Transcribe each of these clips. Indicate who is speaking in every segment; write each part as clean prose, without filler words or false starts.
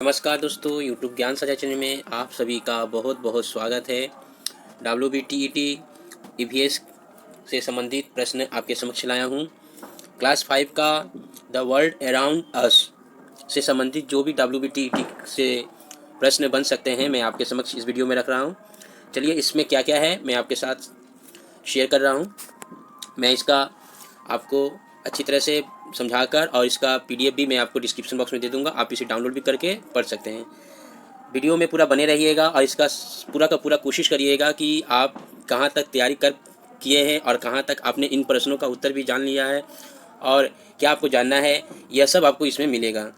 Speaker 1: नमस्कार दोस्तों, यूट्यूब ज्ञान साझा चैनल में आप सभी का बहुत बहुत स्वागत है। WBTET EVS से संबंधित प्रश्न आपके समक्ष लाया हूँ। क्लास 5 का द वर्ल्ड अराउंड अस से संबंधित जो भी WBTET से प्रश्न बन सकते हैं मैं आपके समक्ष इस वीडियो में रख रहा हूँ। चलिए, इसमें क्या क्या है मैं आपके साथ शेयर कर रहा हूँ। मैं इसका आपको अच्छी तरह से समझाकर और इसका PDF भी मैं आपको डिस्क्रिप्शन बॉक्स में दे दूंगा। आप इसे डाउनलोड भी करके पढ़ सकते हैं। वीडियो में पूरा बने रहिएगा और इसका पूरा का पूरा कोशिश करिएगा कि आप कहाँ तक तैयारी कर किए हैं और कहाँ तक आपने इन प्रश्नों का उत्तर भी जान लिया है और क्या आपको जानना है, यह सब आपको इसमें मिलेगा।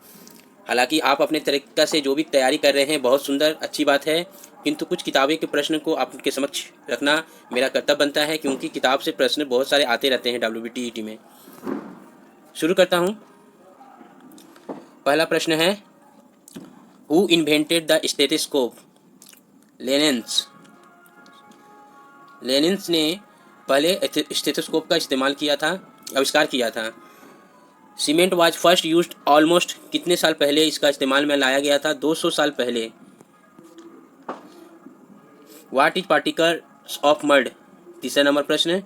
Speaker 1: हालांकि आप अपने तरीक़ा से जो भी तैयारी कर रहे हैं बहुत सुंदर, अच्छी बात है, किंतु कुछ किताबें के प्रश्न को आपके समक्ष रखना मेरा कर्तव्य बनता है, क्योंकि किताब से प्रश्न बहुत सारे आते रहते हैं WBTET में। शुरू करता हूँ। पहला प्रश्न है, हु इन्वेंटेड द स्टेथोस्कोप? लेनिन्स। लेनिन्स ने पहले स्टेथोस्कोप का इस्तेमाल किया था, आविष्कार किया था। Cement was first used almost कितने साल पहले इसका इस्तेमाल में लाया गया था? 200 साल पहले। What is particles of mud? तीसरा नंबर प्रश्न।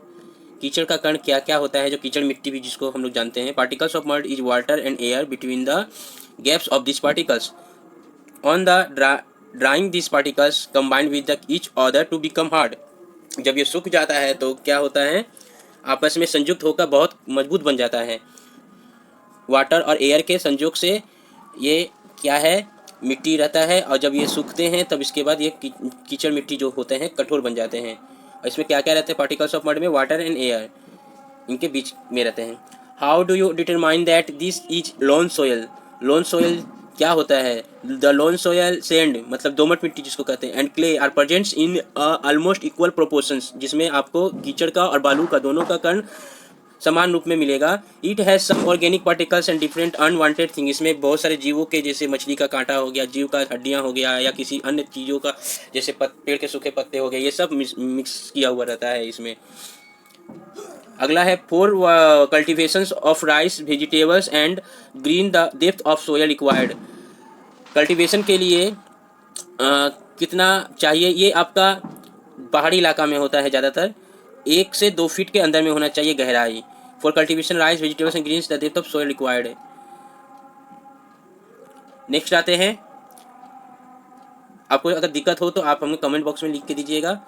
Speaker 1: कीचड़ का कण क्या क्या होता है? जो कीचड़ मिट्टी भी जिसको हम लोग जानते हैं। Particles of mud is water and air between the gaps of this particles on the drying this particles combined with the each other to become hard. जब ये सूख जाता है तो क्या होता है? आपस में संयुक्त होकर बहुत मजबूत बन जाता है। वाटर और एयर के संयोग से ये क्या है? मिट्टी रहता है, और जब ये सूखते हैं तब इसके बाद ये कीचड़ मिट्टी जो होते हैं कठोर बन जाते हैं। और इसमें क्या क्या रहते हैं? पार्टिकल्स ऑफ मड में वाटर एंड एयर इनके बीच में रहते हैं। How do you determine that this is loan soil? Loan soil क्या होता है? द लोन सोयल सैंड मतलब दोमट मिट्टी जिसको कहते हैं, and clay are presents in almost equal proportions, जिसमें आपको कीचड़ का और बालू का दोनों का कण समान रूप में मिलेगा। It has some organic particles and different unwanted thing. इसमें बहुत सारे जीवों के, जैसे मछली का कांटा हो गया, जीव का हड्डियाँ हो गया, या किसी अन्य चीज़ों का जैसे पेड़ के सूखे पत्ते हो गए, ये सब मिक्स किया हुआ रहता है इसमें। अगला है, for cultivations of rice vegetables and green the depth of soil required. Cultivation के लिए कितना चाहिए? ये आपका पहाड़ी इलाका में होता है ज़्यादातर। 1 से 2 फीट के अंदर में होना चाहिए गहराई। For cultivation rice vegetables and greens the depth of soil required है। नेक्स्ट आते हैं। आपको अगर दिक्कत हो तो आप हमें कमेंट बॉक्स में लिख के दीजिएगा,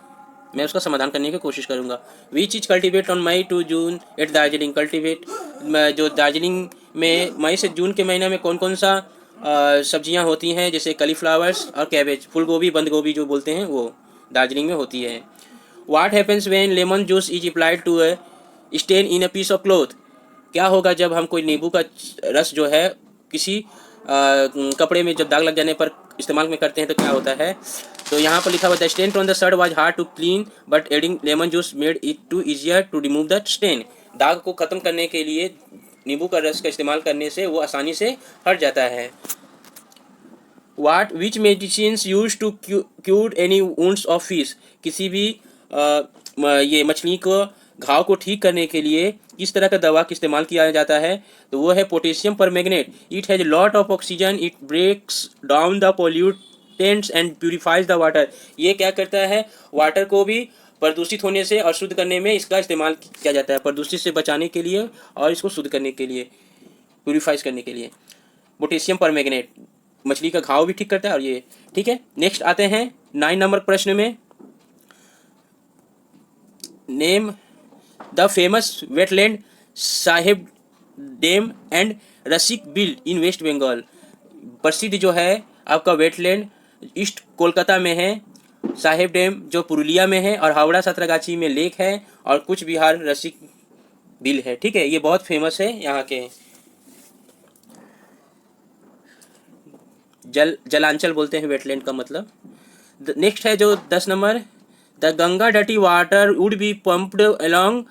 Speaker 1: मैं उसका समाधान करने की कोशिश करूंगा। Which is cultivate on May to June at Darjeeling? Cultivate जो दार्जिलिंग में मई से जून के महीने में कौन कौन सा सब्जियां होती हैं? जैसे कलीफ्लावर्स और कैबेज, फूल गोभी, बंद गोभी जो बोलते हैं, वो दार्जिलिंग में होती है। What happens when lemon juice is applied to a stain in a piece of cloth? क्या होगा जब हम कोई नींबू का रस जो है किसी कपड़े में जब दाग लग जाने पर इस्तेमाल में करते हैं तो क्या होता है? तो यहाँ पर लिखा हुआ, the stain on the shirt was hard to clean but adding lemon juice made it to easier to remove the stain. दाग को खत्म करने के लिए नींबू का रस का इस्तेमाल करने से वो आसानी से हट जाता है। Which medicines use to cure any wounds of fish? किसी भी ये मछली को घाव को ठीक करने के लिए किस तरह का दवा का इस्तेमाल किया जाता है? तो वो है potassium permanganate. It has lot of oxygen, it breaks down the pollutants and purifies the water. ये क्या करता है? वाटर को भी प्रदूषित होने से और शुद्ध करने में इसका इस्तेमाल किया जाता है, प्रदूषित से बचाने के लिए और इसको शुद्ध करने के लिए, प्यूरिफाइज करने के लिए। पोटेशियम परमैंगनेट मछली का घाव भी ठीक करता है। और ये ठीक है। नेक्स्ट आते हैं 9 नंबर प्रश्न में। Name the famous wetland Saheb dam and Rasik Bil in West Bengal. प्रसिद्ध जो है आपका वेटलैंड ईस्ट कोलकाता में है, साहेब डैम जो पुरुलिया में है, और हावड़ा सातरागाछी में लेक है, और कुछ बिहार रसिक बिल है। ठीक है, ये बहुत फेमस है यहाँ के। जलांचल बोलते हैं वेटलैंड का मतलब। नेक्स्ट है जो 10 number, the Ganga dirty water would be pumped along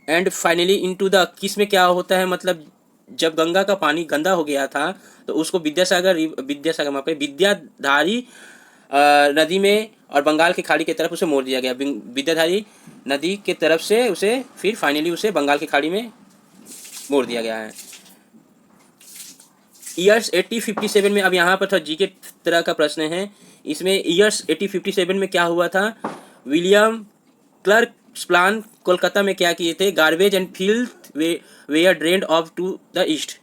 Speaker 1: and finally into the. किस में क्या होता है? मतलब जब गंगा का पानी गंदा हो गया था तो उसको विद्याधारी नदी में और बंगाल की खाड़ी की तरफ उसे मोड़ दिया गया। विद्याधारी नदी के तरफ से उसे फिर फाइनली उसे बंगाल की खाड़ी में मोड़ दिया गया है। ईयर्स 1857 में, अब यहाँ पर थोड़ा जी के तरह का प्रश्न है, इसमें ईयर्स 1857 में क्या हुआ था, विलियम क्लर्क प्लान कोलकाता में क्या किए थे, garbage and filth were drained off to the east.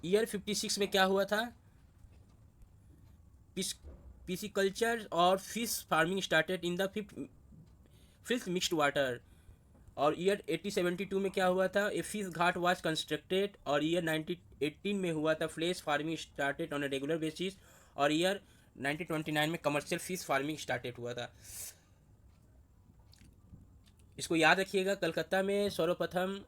Speaker 1: Year 56 में क्या हुआ था, पिसिकल्चर और fish farming started in the fifth mixed water. और ईयर 1872 में क्या हुआ था, a fish ghat was constructed. और ईयर 1918 में हुआ था, flesh farming started on a regular basis. और ईयर 1929 में कमर्शियल फिश फार्मिंग स्टार्टेड हुआ था। इसको याद रखिएगा, कलकत्ता में सर्वप्रथम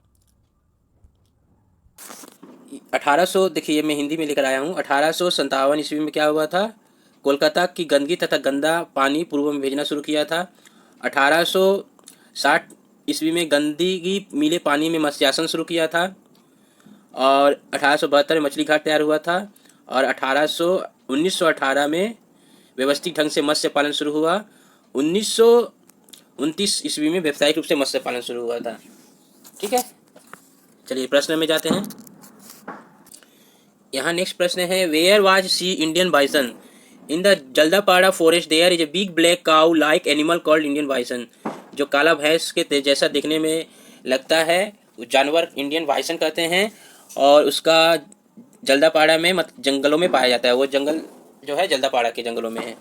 Speaker 1: 1800, देखिए मैं हिंदी में लेकर आया हूँ, 1857 ईस्वी में क्या हुआ था, कोलकाता की गंदगी तथा गंदा पानी पूर्व में भेजना शुरू किया था। 1860 ईस्वी में गंदगी मिले पानी में मत्स्यासन शुरू किया था। और 1872 में मछली घाट तैयार हुआ था। और 1918 में व्यवस्थित ढंग से मत्स्य पालन शुरू हुआ। 1929 ईस्वी में व्यावसायिक रूप से मत्स्य पालन शुरू हुआ था। ठीक है, चलिए प्रश्न में जाते हैं। यहाँ नेक्स्ट प्रश्न है, where was see Indian bison, in the Jaldapara forest there is a big black cow like animal called Indian bison. जो काला भैंस के जैसा दिखने में लगता है जानवर इंडियन बाइसन कहते हैं। और उसका जल्दापाड़ा में जंगलों में पाया जाता है। वो जंगल जो है जल्दापाड़ा के जंगलों में है।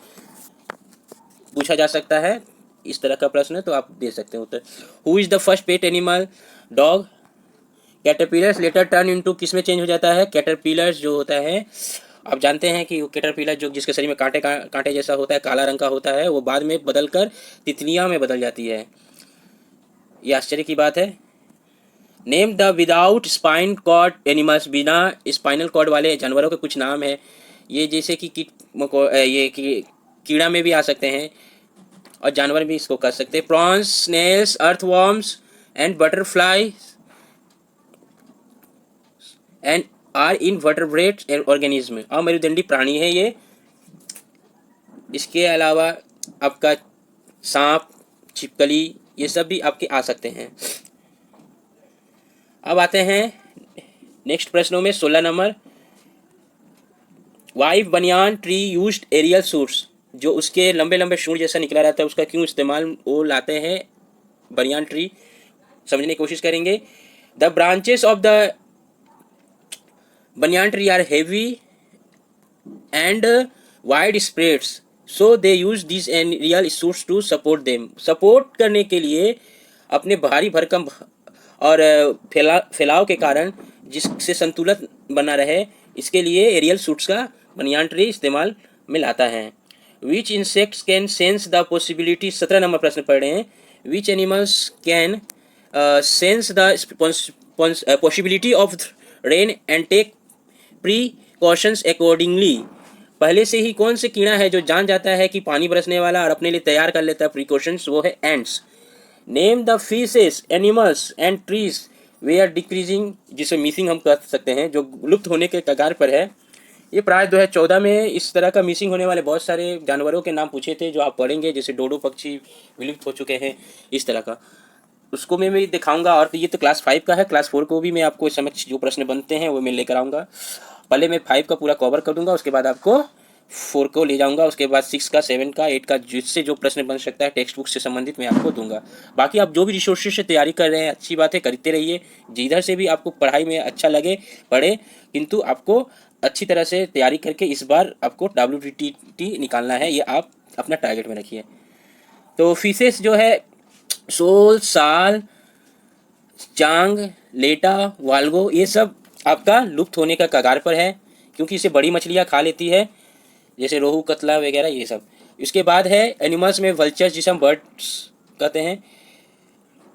Speaker 1: पूछा जा सकता है इस तरह का प्रश्न, तो आप दे सकते हैं उत्तर। Who is the first pet animal, dog. Caterpillars later turn into, किस में चेंज हो जाता है, कैटरपिलर्स जो होता है, आप जानते हैं कि कैटरपिलर जो जिसके शरीर में कांटे कांटे जैसा होता है, काला रंग का होता है, वो बाद में बदलकर तितलियां में बदल जाती है। ये आश्चर्य की बात है। Name the without spine cord animals, बिना स्पाइनल कॉर्ड वाले जानवरों के कुछ नाम है। ये जैसे कि कीड़ा में भी आ सकते हैं और जानवर भी इसको कर सकते हैं। Prawns, snails, earthworms and butterfly and are invertebrate organism. अमेरुदंडी प्राणी है ये। इसके अलावा आपका सांप, छिपकली, ये सब भी आपके आ सकते हैं। अब आते हैं नेक्स्ट प्रश्नों में। 16 number, why banyan tree used aerial shoots, जो उसके लंबे लंबे शूट जैसा निकला रहता है उसका क्यों इस्तेमाल वो लाते हैं बनियान ट्री, समझने की कोशिश करेंगे। The branches of the banyan tree are heavy and wide spreads, so they use this aerial shoots to support them. Support करने के लिए अपने भारी भरकम और फैलाव के कारण, जिससे संतुलन बना रहे, इसके लिए एरियल शूट्स का बनियान ट्री इस्तेमाल में लाता है। Which insects can sense the possibility, 17 number प्रश्न पढ़ रहे हैं। Which animals can sense the possibility of rain and take precautions accordingly. पहले से ही कौन से कीड़ा है जो जान जाता है कि पानी बरसने वाला और अपने लिए तैयार कर लेता है प्रीकॉशंस, वो है ants. Name the fishes, animals and trees they are decreasing, जिसे मिसिंग हम कह सकते हैं, जो लुप्त होने के कगार पर है। ये प्राय 2014 में इस तरह का मिसिंग होने वाले बहुत सारे जानवरों के नाम पूछे थे जो आप पढ़ेंगे, जैसे डोडो पक्षी विलुप्त हो चुके हैं, इस तरह का। उसको मैं भी दिखाऊंगा। और ये तो क्लास 5 का है, क्लास 4 को भी मैं आपको इस समय जो प्रश्न बनते हैं वो मैं लेकर आऊँगा। पहले मैं 5 का पूरा कवर कर दूंगा, उसके बाद आपको 4 को ले जाऊंगा, उसके बाद 6 का, 7 का, 8 का, जिससे जो प्रश्न बन सकता है टेक्स्ट बुक से संबंधित मैं आपको दूंगा। बाकी आप जो भी रिसोर्सेज से तैयारी कर रहे हैं अच्छी बात है, करते रहिए। जिधर से भी आपको पढ़ाई में अच्छा लगे पढ़े, किंतु आपको अच्छी तरह से तैयारी करके इस बार आपको WTT निकालना है, ये आप अपना टारगेट में रखिए। तो फिशेस जो है सोल, साल, चांग, लेटा, वाल्गो, ये सब आपका लुप्त होने का कगार पर है, क्योंकि इसे बड़ी मछलियाँ खा लेती है, जैसे रोहू, कतला वगैरह ये सब। इसके बाद है एनिमल्स में वल्चर्स, जिसे हम बर्ड्स कहते हैं।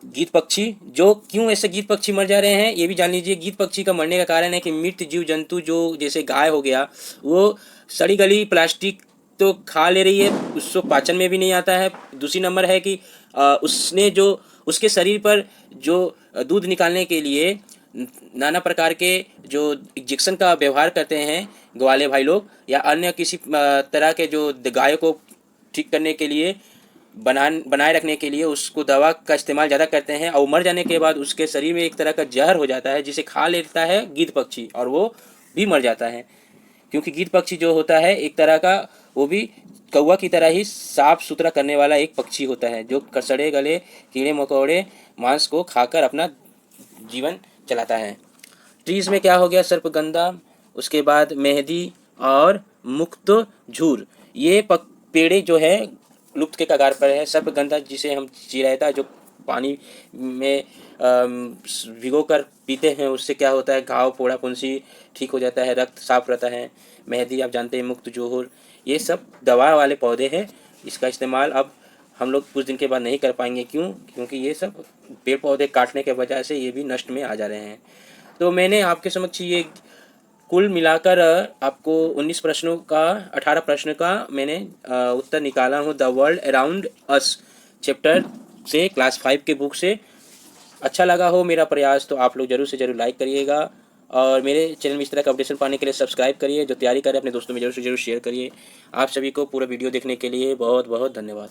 Speaker 1: गीत पक्षी, जो क्यों ऐसे गीत पक्षी मर जा रहे हैं ये भी जान लीजिए। गीत पक्षी का मरने का कारण है कि मृत जीव जंतु, जो जैसे गाय हो गया, वो सड़ी गली प्लास्टिक तो खा ले रही है, उसको पाचन में भी नहीं आता है। दूसरी नंबर है कि उसने जो उसके शरीर पर जो दूध निकालने के लिए नाना प्रकार के जो इंजेक्शन का व्यवहार करते हैं ग्वाले भाई लोग, या अन्य किसी तरह के जो गायों को ठीक करने के लिए बनाए रखने के लिए उसको दवा का इस्तेमाल ज़्यादा करते हैं, और मर जाने के बाद उसके शरीर में एक तरह का जहर हो जाता है जिसे खा लेता है गिद्ध पक्षी, और वो भी मर जाता है। क्योंकि गिद्ध पक्षी जो होता है एक तरह का, वो भी कौवा की तरह ही साफ सुथरा करने वाला एक पक्षी होता है, जो सड़े गले कीड़े मकोड़े मांस को खाकर अपना जीवन चलाता है। ट्रीज में क्या हो गया, सर्पगंधा, उसके बाद मेहंदी और मुक्त झूर, ये पेड़े जो है लुप्त के कगार पर है। सर्पगंधा जिसे हम चिरायता जो पानी में भिगो कर पीते हैं, उससे क्या होता है, घाव फोड़ा फुंसी ठीक हो जाता है, रक्त साफ रहता है। मेहंदी आप जानते हैं, मुक्त जोहर, ये सब दवा वाले पौधे हैं। इसका इस्तेमाल अब हम लोग कुछ दिन के बाद नहीं कर पाएंगे। क्योंकि ये सब पेड़ पौधे काटने के वजह से ये भी नष्ट में आ जा रहे हैं। तो मैंने आपके समक्ष ये कुल मिलाकर आपको 19 प्रश्नों का 18 प्रश्न का मैंने उत्तर निकाला हूँ the world around us chapter से, क्लास 5 के बुक से। अच्छा लगा हो मेरा प्रयास तो आप लोग जरूर से जरूर लाइक करिएगा, और मेरे चैनल में इस तरह का अपडेशन पाने के लिए सब्सक्राइब करिए। जो तैयारी करें अपने दोस्तों में जरूर से जरूर शेयर करिए। आप सभी को पूरा वीडियो देखने के लिए बहुत बहुत धन्यवाद।